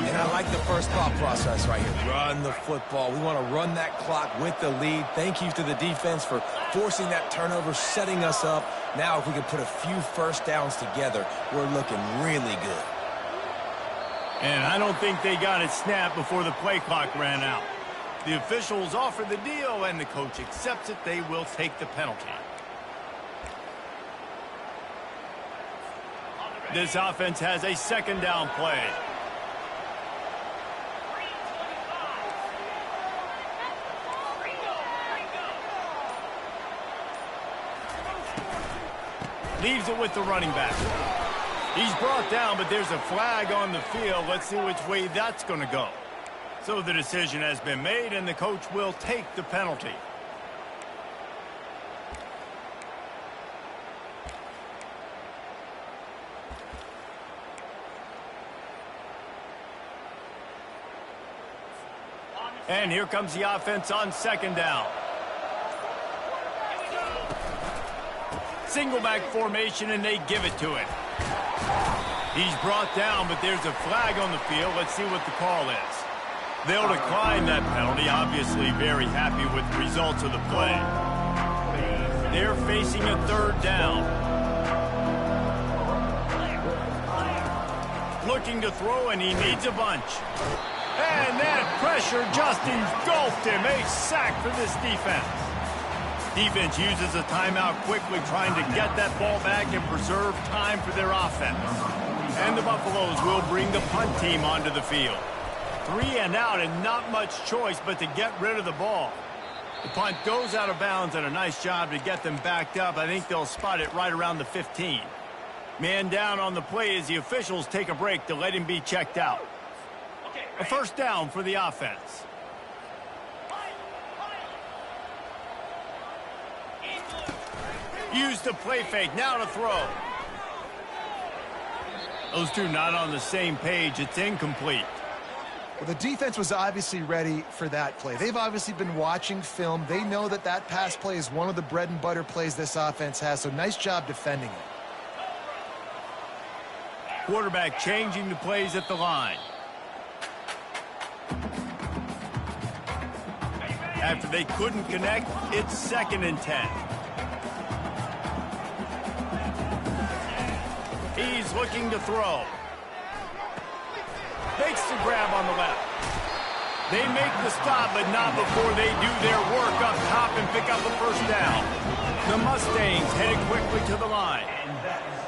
And I like the first thought process right here. Run the football. We want to run that clock with the lead. Thank you to the defense for forcing that turnover, setting us up. Now, if we can put a few first downs together, we're looking really good. And I don't think they got it snapped before the play clock ran out. The officials offer the deal, and the coach accepts it. They will take the penalty. This offense has a second down play. Leaves it with the running back. He's brought down, but there's a flag on the field. Let's see which way that's going to go. So the decision has been made, and the coach will take the penalty. And here comes the offense on second down. Single back formation, and they give it to him. He's brought down, but there's a flag on the field. Let's see what the call is. They'll decline that penalty, obviously very happy with the results of the play. They're facing a third down. Looking to throw, and he needs a bunch. And that pressure just engulfed him. A sack for this defense. Defense uses a timeout quickly, trying to get that ball back and preserve time for their offense. And the Buffaloes will bring the punt team onto the field. 3 and out, and not much choice but to get rid of the ball. The punt goes out of bounds, and a nice job to get them backed up. I think they'll spot it right around the 15. Man down on the play as the officials take a break to let him be checked out. A first down for the offense. Use the play fake, now to throw. Those two not on the same page. It's incomplete. Well, the defense was obviously ready for that play. They've obviously been watching film. They know that that pass play is one of the bread and butter plays this offense has, so nice job defending it. Quarterback changing the plays at the line. After they couldn't connect, it's 2nd and 10. He's looking to throw. Makes the grab on the left. They make the stop, but not before they do their work up top and pick up a first down. The Mustangs headed quickly to the line.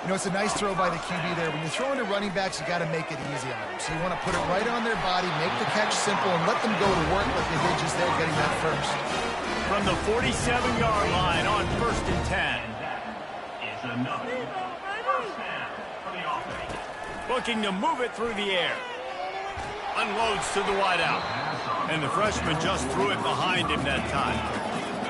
You know, it's a nice throw by the QB there. When you're throwing to running backs, you got to make it easy on them. So you want to put it right on their body, make the catch simple, and let them go to work like they did just there, getting that first. From the 47-yard line on 1st and 10. Is another first down for the offense. Looking to move it through the air. Unloads to the wideout. And the freshman just threw it behind him that time.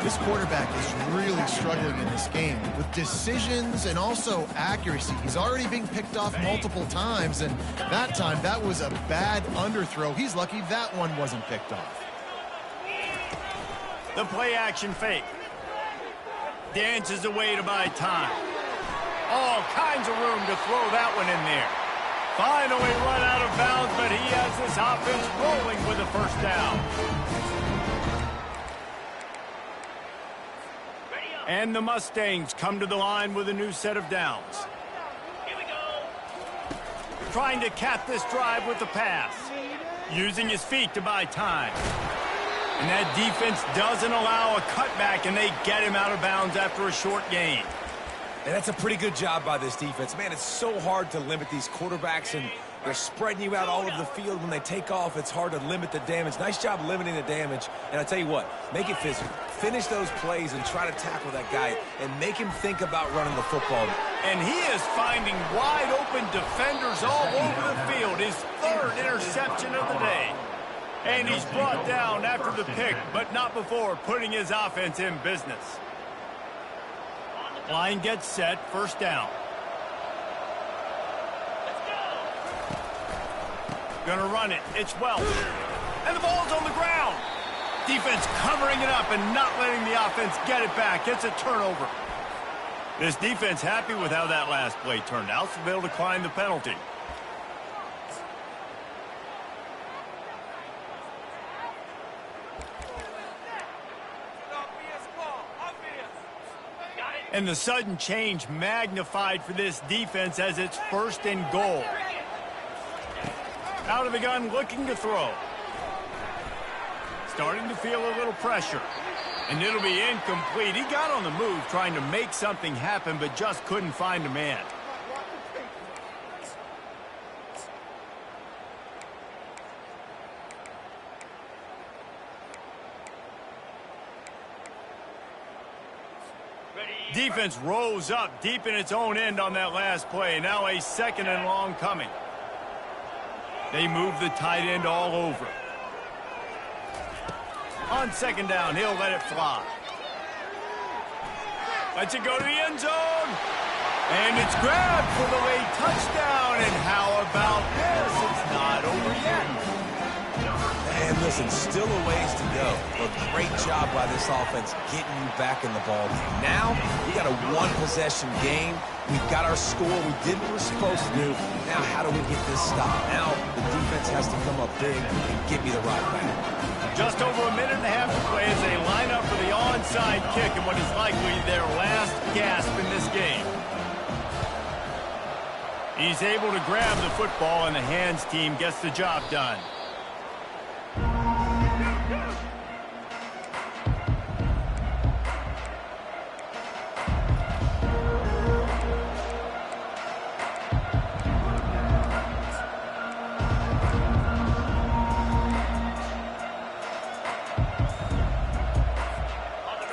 This quarterback is really struggling in this game with decisions and also accuracy. He's already being picked off multiple times, and that time, that was a bad underthrow. He's lucky that one wasn't picked off. The play-action fake. Dances away to buy time. All kinds of room to throw that one in there. Finally run out of bounds, but he has this offense rolling with a first down. And the Mustangs come to the line with a new set of downs. Here we go. Trying to cap this drive with the pass. Using his feet to buy time. And that defense doesn't allow a cutback, and they get him out of bounds after a short gain. And that's a pretty good job by this defense. Man, it's so hard to limit these quarterbacks, and they're spreading you out all over the field. When they take off, it's hard to limit the damage. Nice job limiting the damage. And I tell you what, make it physical. Finish those plays and try to tackle that guy and make him think about running the football. And he is finding wide open defenders all over the field. His 3rd interception of the day. And he's brought down after the pick, but not before putting his offense in business. Line gets set, first down. Gonna run it, it's Welch. And the ball's on the ground. Defense covering it up and not letting the offense get it back. It's a turnover. This defense happy with how that last play turned out, so they'll decline the penalty. And the sudden change magnified for this defense as it's 1st and goal. Out of the gun, looking to throw. Starting to feel a little pressure. And it'll be incomplete. He got on the move trying to make something happen, but just couldn't find a man. Defense rose up deep in its own end on that last play. Now a 2nd and long coming. They move the tight end all over. On 2nd down, he'll let it fly. Lets it go to the end zone. And it's grabbed for the late touchdown. And how about this? It's not over yet. And listen, still a ways to go. A great job by this offense getting you back in the ball game. Now, we got a 1-possession game. We've got our score. We did what we're supposed to do. Now, how do we get this stopped? Now, the defense has to come up big and give me the right back. Just over a minute and a half to play as they line up for the onside kick in what is likely their last gasp in this game. He's able to grab the football, and the hands team gets the job done.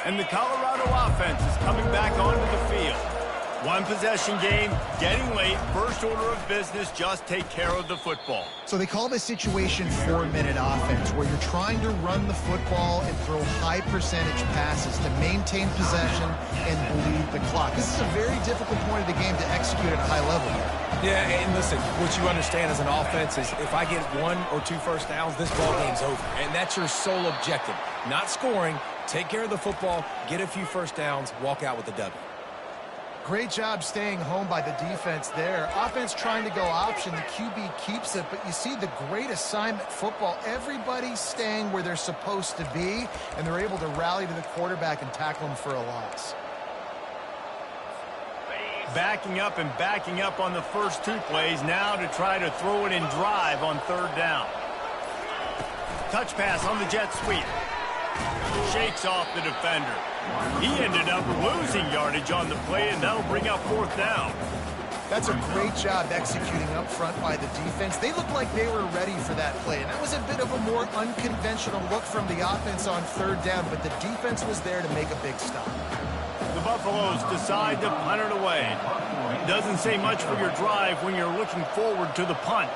And the Colorado offense is coming back onto the field. 1-possession game, getting late, first order of business, just take care of the football. So they call this situation 4-minute offense, where you're trying to run the football and throw high-percentage passes to maintain possession and bleed the clock. This is a very difficult point of the game to execute at a high level here. Yeah, and listen, what you understand as an offense is if I get 1 or 2 first downs, this ball game's over. And that's your sole objective. Not scoring, take care of the football, get a few first downs, walk out with the W. Great job staying home by the defense there. Offense trying to go option. The QB keeps it, but you see the great assignment football. Everybody's staying where they're supposed to be, and they're able to rally to the quarterback and tackle him for a loss. Backing up and backing up on the first 2 plays now to try to throw it in drive on 3rd down. Touch pass on the jet sweep. Shakes off the defender. He ended up losing yardage on the play, and that'll bring up 4th down. That's a great job executing up front by the defense. They looked like they were ready for that play, and that was a bit of a more unconventional look from the offense on 3rd down, but the defense was there to make a big stop. The Buffaloes decide to punt it away. Doesn't say much for your drive when you're looking forward to the punt.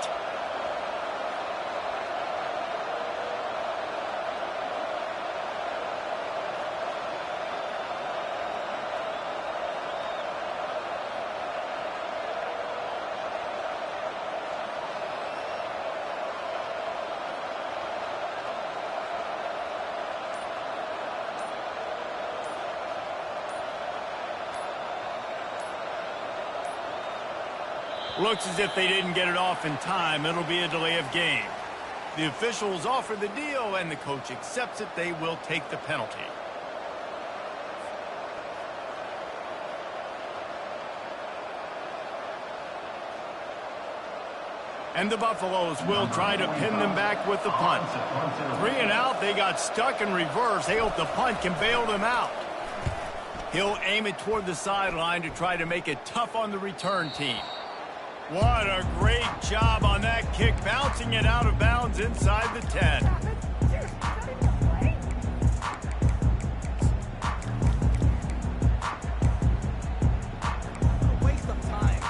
Looks as if they didn't get it off in time. It'll be a delay of game. The officials offer the deal, and the coach accepts it. They will take the penalty. And the Buffaloes will try to pin them back with the punt. 3 and out, they got stuck in reverse. They hope the punt can bail them out. He'll aim it toward the sideline to try to make it tough on the return team. What a great job on that kick, bouncing it out of bounds inside the 10. Waste of time.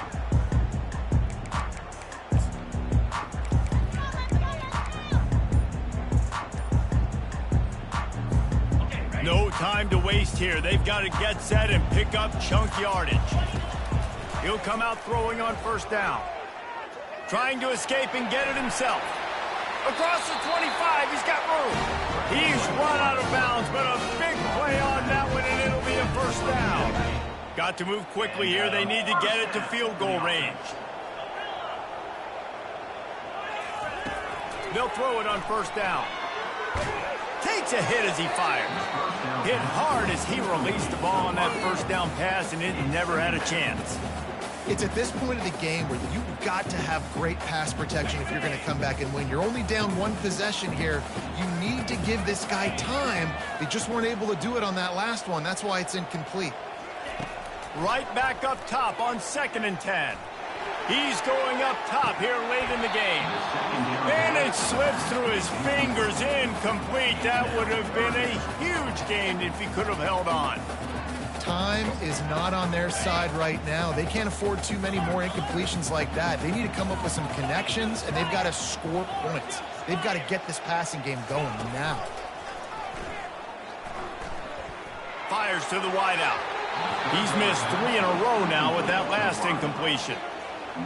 No time to waste here. They've got to get set and pick up chunk yardage. He'll come out throwing on 1st down. Trying to escape and get it himself. Across the 25, he's got room. He's run but a big play on that one, and it'll be a first down. Got to move quickly here. They need to get it to field goal range. They'll throw it on first down. Takes a hit as he fires. Hit hard as he released the ball on that first down pass, and it never had a chance. It's at this point of the game where you've got to have great pass protection if you're going to come back and win. You're only down one possession here. You need to give this guy time. They just weren't able to do it on that last one. That's why it's incomplete. Right back up top on 2nd and 10. He's going up top here late in the game. And it slips through his fingers, incomplete. That would have been a huge gain if he could have held on. Time is not on their side right now. They can't afford too many more incompletions like that. They need to come up with some connections, and they've got to score points. They've got to get this passing game going now. Fires to the wideout. He's missed 3 in a row now with that last incompletion.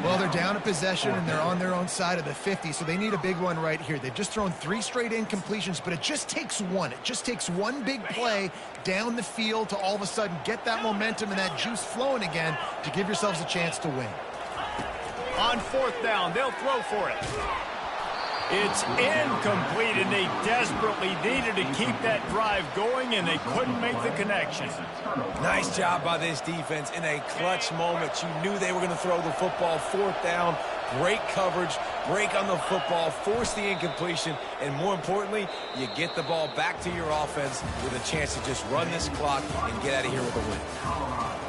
Well, they're down a possession, and they're on their own side of the 50, so they need a big one right here. They've just thrown 3 straight incompletions, but it just takes one. It just takes one big play down the field to all of a sudden get that momentum and that juice flowing again to give yourselves a chance to win. On 4th down, they'll throw for it. It's incomplete, and they desperately needed to keep that drive going, and they couldn't make the connection. Nice job by this defense in a clutch moment. You knew they were going to throw the football. 4th down, great coverage, break on the football, force the incompletion, and more importantly, you get the ball back to your offense with a chance to just run this clock and get out of here with a win.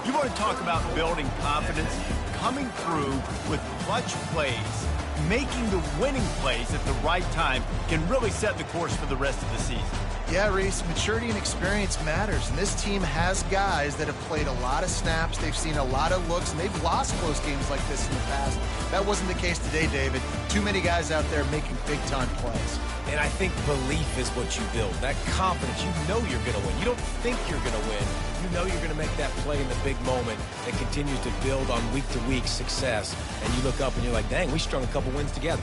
You want to talk about building confidence, coming through with clutch plays. Making the winning plays at the right time can really set the course for the rest of the season. Yeah, Reese, maturity and experience matters, and this team has guys that have played a lot of snaps. They've seen a lot of looks, and they've lost close games like this in the past. That wasn't the case today, David. Too many guys out there making big-time plays. And I think belief is what you build. That confidence, you know you're going to win. You don't think you're going to win. You know you're going to make that play in the big moment that continues to build on week-to-week success. And you look up and you're like, dang, we strung a couple wins together.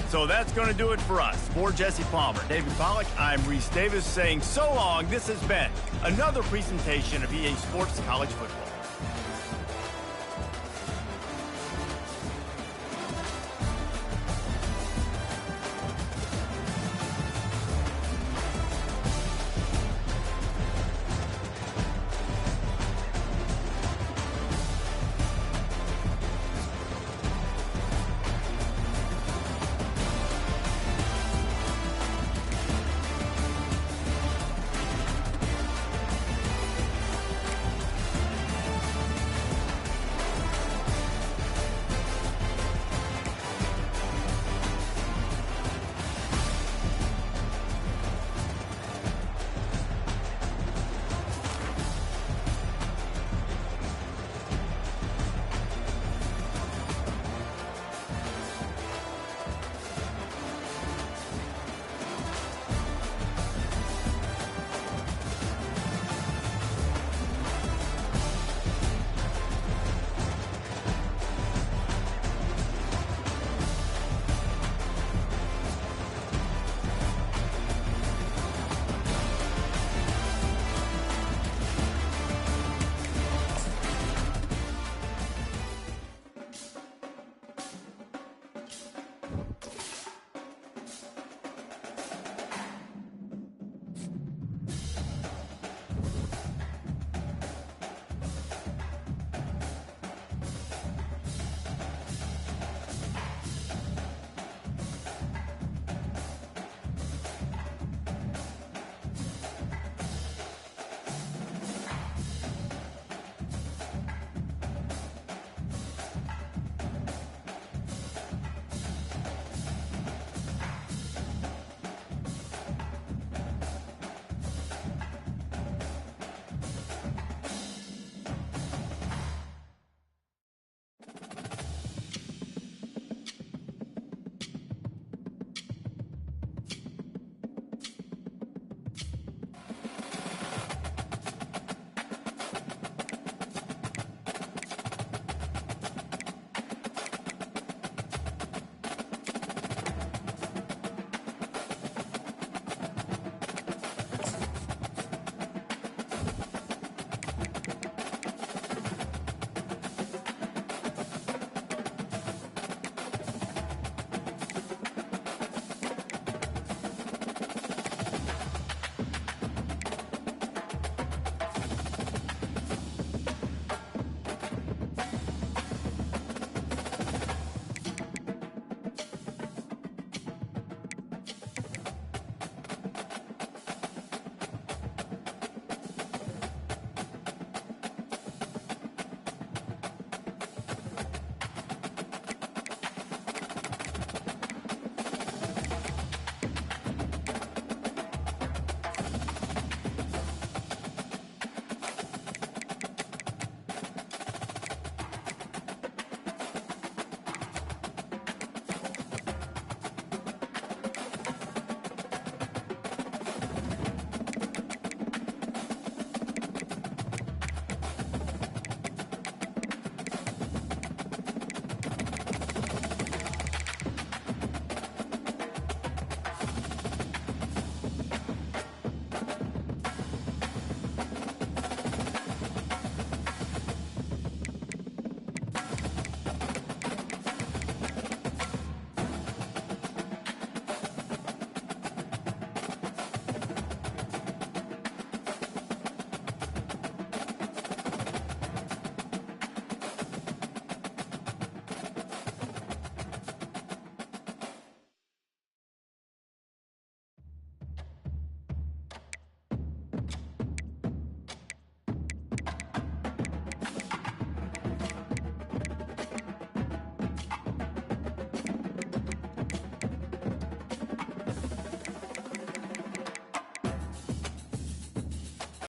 So that's going to do it for us. For Jesse Palmer, David Pollack, I'm Reese Davis saying so long. This has been another presentation of EA Sports College Football.